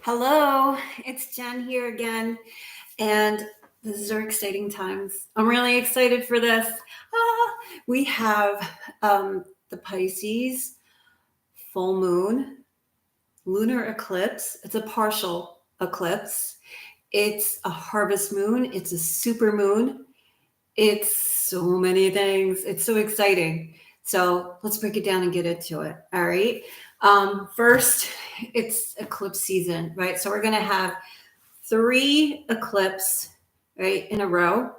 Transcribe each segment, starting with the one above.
Hello, it's Jen here again, and this are exciting times. I'm really excited for this. We have the Pisces full moon, lunar eclipse. It's a partial eclipse. It's a harvest moon. It's a super moon. It's so many things. It's so exciting. So let's break it down and get into it. All right. First, it's eclipse season, right? So we're going to have three eclipse, right, in a row.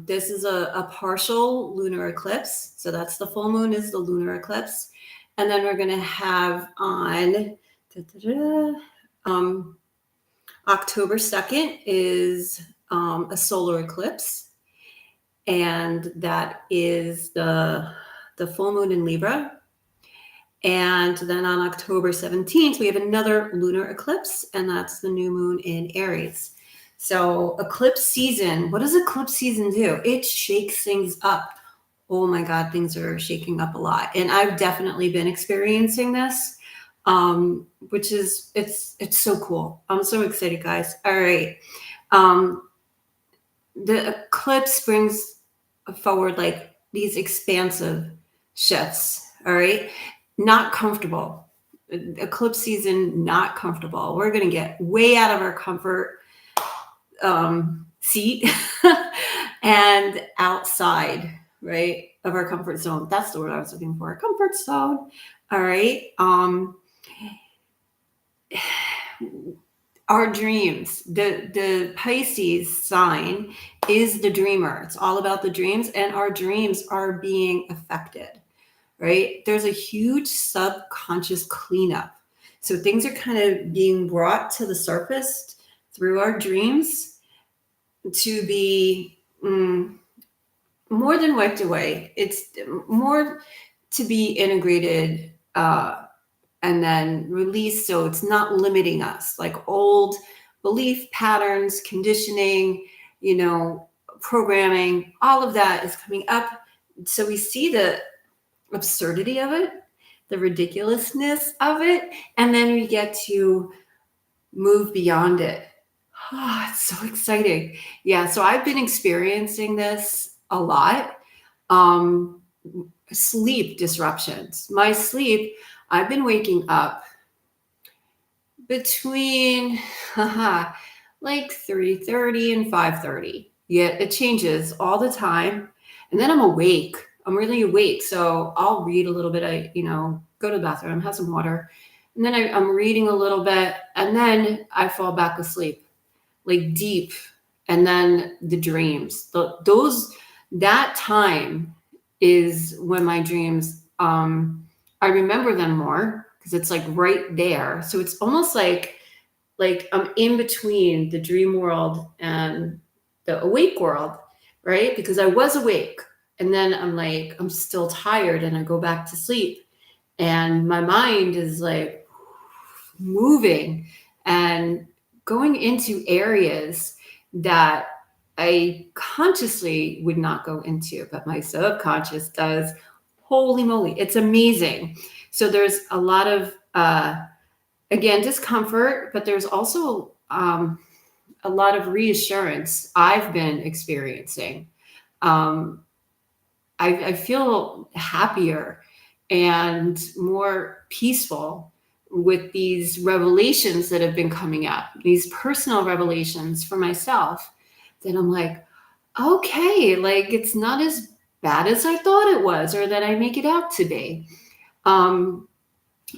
This is a partial lunar eclipse. So that's the full moon is the lunar eclipse. And then we're going to have on October 2nd is a solar eclipse. And that is the full moon in Libra. And then on October 17th, we have another lunar eclipse, and that's the new moon in Aries. So eclipse season, what does eclipse season do? It shakes things up. Oh my God, things are shaking up a lot. And I've definitely been experiencing this, which is, it's so cool. I'm so excited, guys. All right. The eclipse brings forward like these expansive shifts. All right. Not comfortable. Eclipse season, not comfortable. We're going to get way out of our comfort seat and outside, right, of our comfort zone. That's the word I was looking for. Comfort zone. All right. Our dreams, the Pisces sign is the dreamer. It's all about the dreams, and our dreams are being affected. Right? There's a huge subconscious cleanup. So things are kind of being brought to the surface through our dreams to be more than wiped away. It's more to be integrated and then released so it's not limiting us, like old belief patterns, conditioning, programming, all of that is coming up. So we see the absurdity of it, the ridiculousness of it, and then we get to move beyond it. Oh, it's so exciting. Yeah, so I've been experiencing this a lot. Sleep disruptions. My sleep, I've been waking up between like 3:30 and 5:30. Yeah, it changes all the time. And then I'm awake. I'm really awake. So I'll read a little bit. I, go to the bathroom, have some water. And then I'm reading a little bit. And then I fall back asleep, like deep. And then the dreams, that time is when my dreams, I remember them more because it's like right there. So it's almost like I'm in between the dream world and the awake world, right? Because I was awake. And then I'm still tired and I go back to sleep. And my mind is like moving and going into areas that I consciously would not go into, but my subconscious does. Holy moly, it's amazing. So there's a lot of, again, discomfort, but there's also a lot of reassurance I've been experiencing. I feel happier and more peaceful with these revelations that have been coming up, these personal revelations for myself, that I'm like, okay, like it's not as bad as I thought it was or that I make it out to be.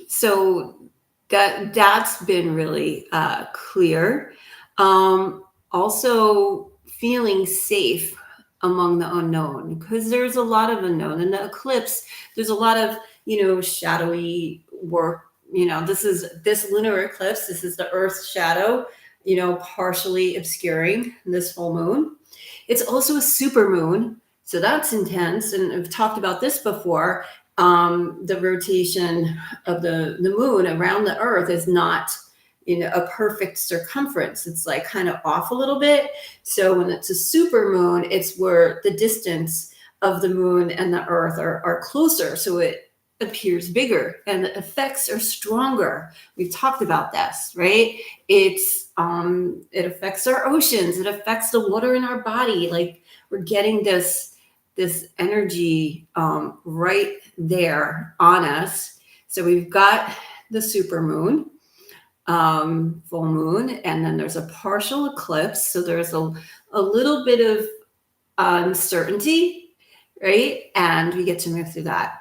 So that's been really clear. Also feeling safe among the unknown, because there's a lot of unknown in the eclipse. There's a lot of, shadowy work. This lunar eclipse. This is the Earth's shadow, partially obscuring this full moon. It's also a super moon. So that's intense. And I've talked about this before. The rotation of the moon around the Earth is not a perfect circumference. It's like kind of off a little bit. So when it's a super moon, it's where the distance of the moon and the Earth are closer. So it appears bigger and the effects are stronger. We've talked about this, right? It affects our oceans, it affects the water in our body. Like we're getting this energy right there on us. So we've got the super moon, full moon, and then there's a partial eclipse. So there's a little bit of uncertainty, right? And we get to move through that.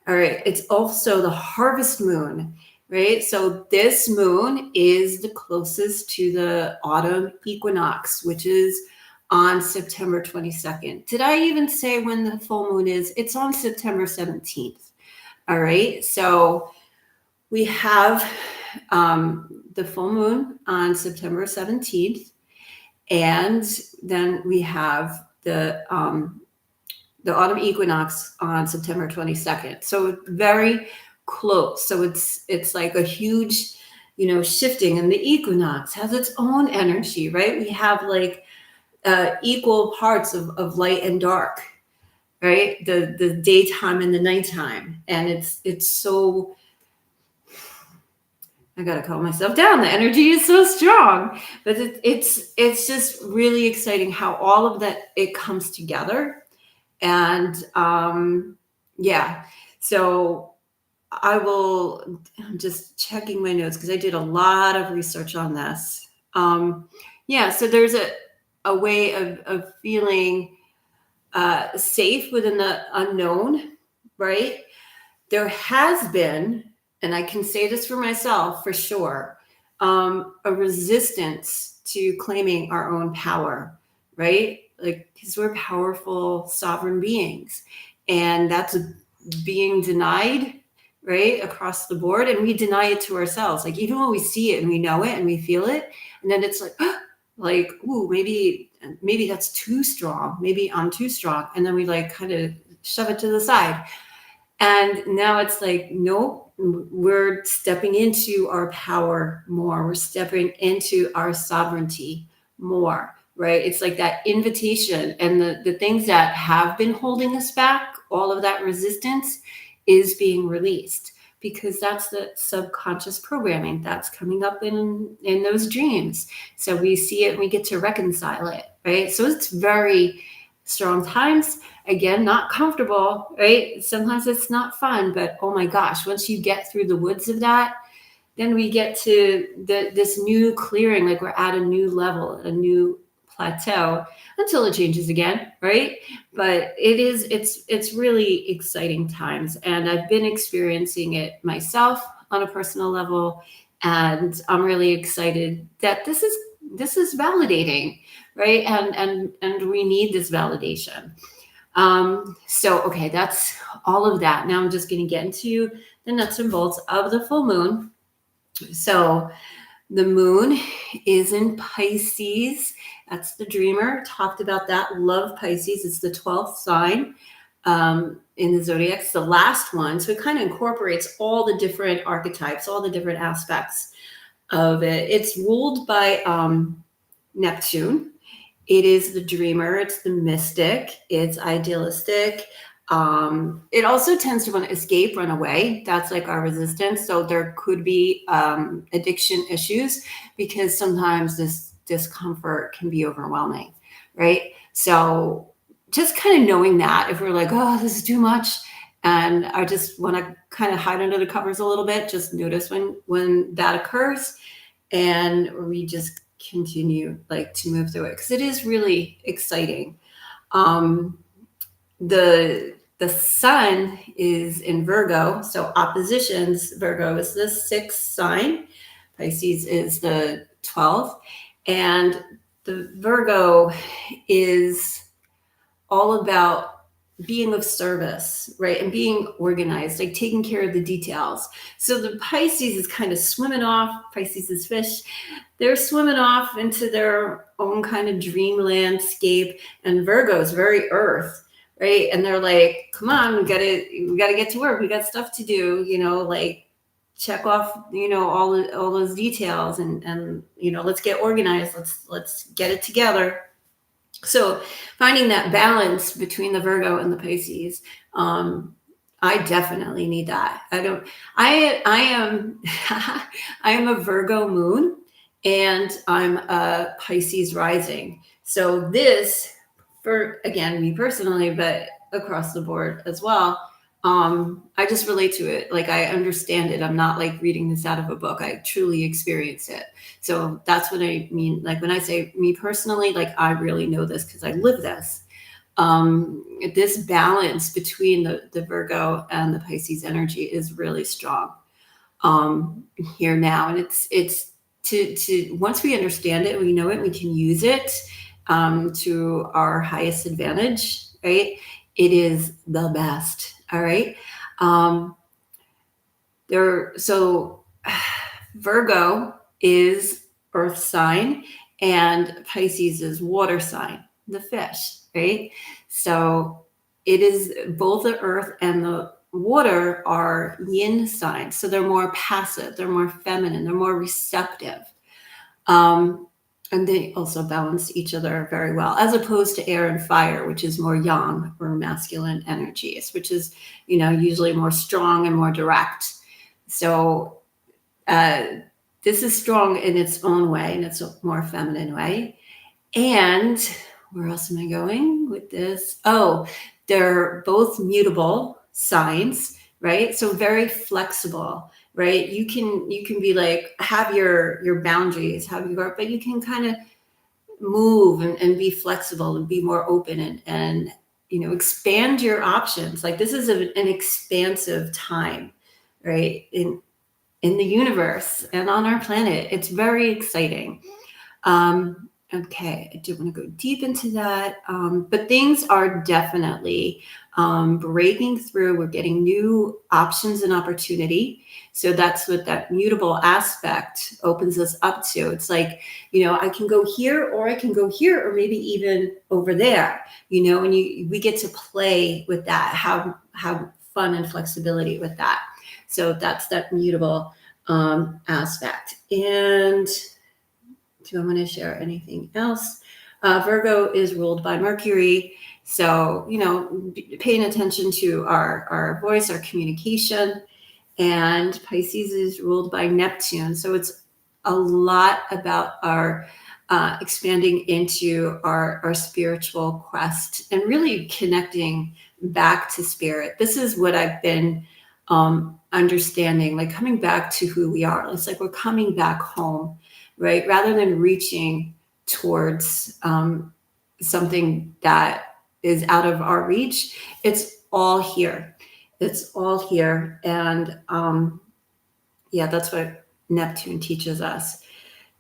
All right. It's also the harvest moon, right? So this moon is the closest to the autumn equinox, which is on September 22nd. Did I even say when the full moon is? It's on September 17th. All right. So we have the full moon on September 17th. And then we have the autumn equinox on September 22nd. So very close. So it's like a huge, shifting, and the equinox has its own energy, right? We have like equal parts of light and dark, right? The daytime and the nighttime. And it's so, I gotta calm myself down. The energy is so strong, but it's just really exciting how all of that it comes together. And yeah, so I'm just checking my notes because I did a lot of research on this. Yeah, so there's a way of feeling safe within the unknown, right? There has been, and I can say this for myself for sure, a resistance to claiming our own power, right? Like, because we're powerful, sovereign beings, and that's being denied, right, across the board. And we deny it to ourselves. Like, even when we see it and we know it and we feel it, and then it's like, ooh, maybe that's too strong. Maybe I'm too strong. And then we like kind of shove it to the side. And now it's like, nope, we're stepping into our power more. We're stepping into our sovereignty more, right? It's like that invitation, and the things that have been holding us back, all of that resistance is being released, because that's the subconscious programming that's coming up in those dreams. So we see it and we get to reconcile it, right? So it's very strong times. Again, not comfortable, right? Sometimes it's not fun, but oh my gosh, once you get through the woods of that, then we get to this new clearing, like we're at a new level, a new plateau, until it changes again, right? But it's really exciting times, and I've been experiencing it myself on a personal level, and I'm really excited that this is validating, right? And we need this validation. So okay, that's all of that. Now I'm just going to get into the nuts and bolts of the full moon. So the moon is in Pisces. That's the dreamer. Talked about that. Love Pisces. It's the 12th sign in the zodiac. It's the last one. So it kind of incorporates all the different archetypes, all the different aspects of it. It's ruled by Neptune. It is the dreamer. It's the mystic. It's idealistic. It also tends to want to escape, run away. That's like our resistance. So there could be addiction issues, because sometimes this discomfort can be overwhelming, right? So just kind of knowing that, if we're like, oh, this is too much, and I just want to kind of hide under the covers a little bit, just notice when that occurs, and we just continue like to move through it, because it is really exciting. The sun is in Virgo, so oppositions. Virgo is the 6th sign. Pisces is the 12th. And the Virgo is all about being of service, right? And being organized, like taking care of the details. So the Pisces is kind of swimming off. Pisces is fish. They're swimming off into their own kind of dream landscape. And Virgo is very earth, right? And they're like, come on, we gotta get to work. We got stuff to do, like check off, all those details, and let's get organized. Let's get it together. So finding that balance between the Virgo and the Pisces, I definitely need that. I am I am a Virgo moon and I'm a Pisces rising. So this, for again me personally, but across the board as well, I just relate to it. Like I understand it. I'm not like reading this out of a book. I truly experience it. So that's what I mean. Like when I say me personally, like I really know this because I live this. This balance between the Virgo and the Pisces energy is really strong here now. And it's to once we understand it, we know it, we can use it to our highest advantage, right? It is the best. All right. Um, so Virgo is earth sign and Pisces is water sign, the fish, right? So it is both the earth and the water are yin signs. So they're more passive, they're more feminine, they're more receptive. Um, and they also balance each other very well, as opposed to air and fire, which is more yang or masculine energies, which is, usually more strong and more direct. So uh, this is strong in its own way, in its more feminine way. And where else am I going with this? Oh, they're both mutable signs, right? So very flexible, right? You can be like have your boundaries, have your but you can kind of move and be flexible and be more open and expand your options. Like this is an expansive time, right? In the universe and on our planet. It's very exciting. Okay, I do want to go deep into that. But things are definitely breaking through. We're getting new options and opportunity. So that's what that mutable aspect opens us up to. It's like, I can go here or I can go here or maybe even over there, and we get to play with that, have fun and flexibility with that. So that's that mutable aspect. And do I want to share anything else? Virgo is ruled by Mercury. So, paying attention to our voice, our communication. And Pisces is ruled by Neptune. So it's a lot about our expanding into our spiritual quest and really connecting back to spirit. This is what I've been understanding, like coming back to who we are. It's like we're coming back home, right? Rather than reaching towards something that is out of our reach, it's all here. It's all here. And yeah, that's what Neptune teaches us.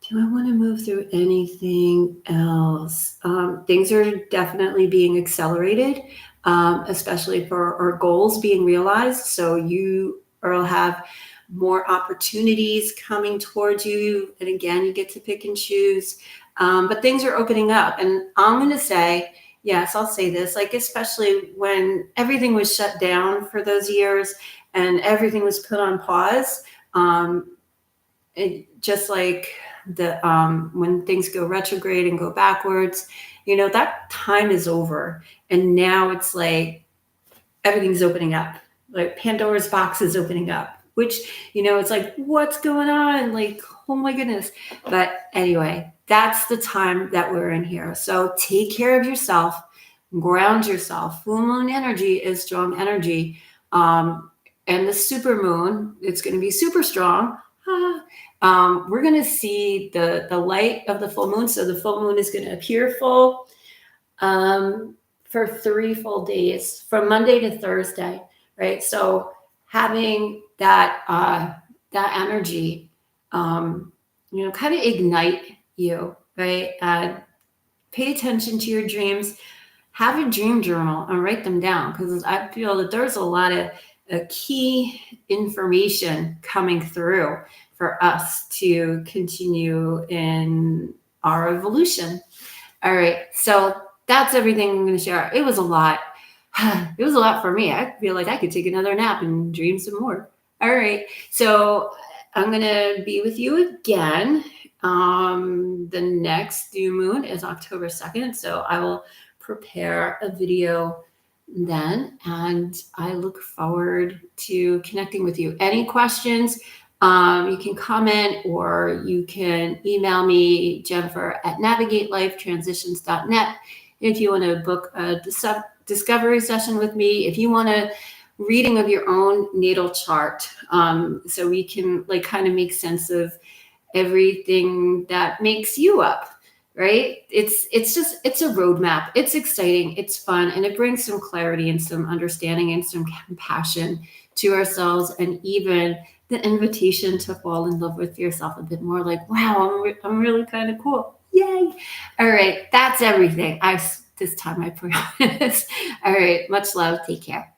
Do I want to move through anything else? Things are definitely being accelerated, especially for our goals being realized. So you will have more opportunities coming towards you. And again, you get to pick and choose. But things are opening up. And I'm going to say, yes, I'll say this, like, especially when everything was shut down for those years and everything was put on pause. It just like when things go retrograde and go backwards, that time is over. And now it's like everything's opening up. Like Pandora's box is opening up, which, it's like, what's going on? Like, oh my goodness. But anyway, that's the time that we're in here. So take care of yourself, ground yourself. Full moon energy is strong energy. And the super moon, it's going to be super strong. We're going to see the light of the full moon. So the full moon is going to appear full for 3 full days, from Monday to Thursday, right? So having that energy, kind of ignite you, right? Pay attention to your dreams. Have a dream journal and write them down, because I feel that there's a lot of key information coming through for us to continue in our evolution. All right. So that's everything I'm going to share. It was a lot. It was a lot for me. I feel like I could take another nap and dream some more. All right. So I'm going to be with you again. The next new moon is October 2nd. So I will prepare a video then, and I look forward to connecting with you. Any questions? You can comment or you can email me, Jennifer at navigatelifetransitions.net. If you want to book a discovery session with me, if you want a reading of your own natal chart, so we can like kind of make sense of everything that makes you up, right? It's a roadmap. It's exciting, it's fun, and it brings some clarity and some understanding and some compassion to ourselves, and even the invitation to fall in love with yourself a bit more, like, wow, I'm really kind of cool. Yay. All right, that's everything. This time I promise. All right, much love. Take care.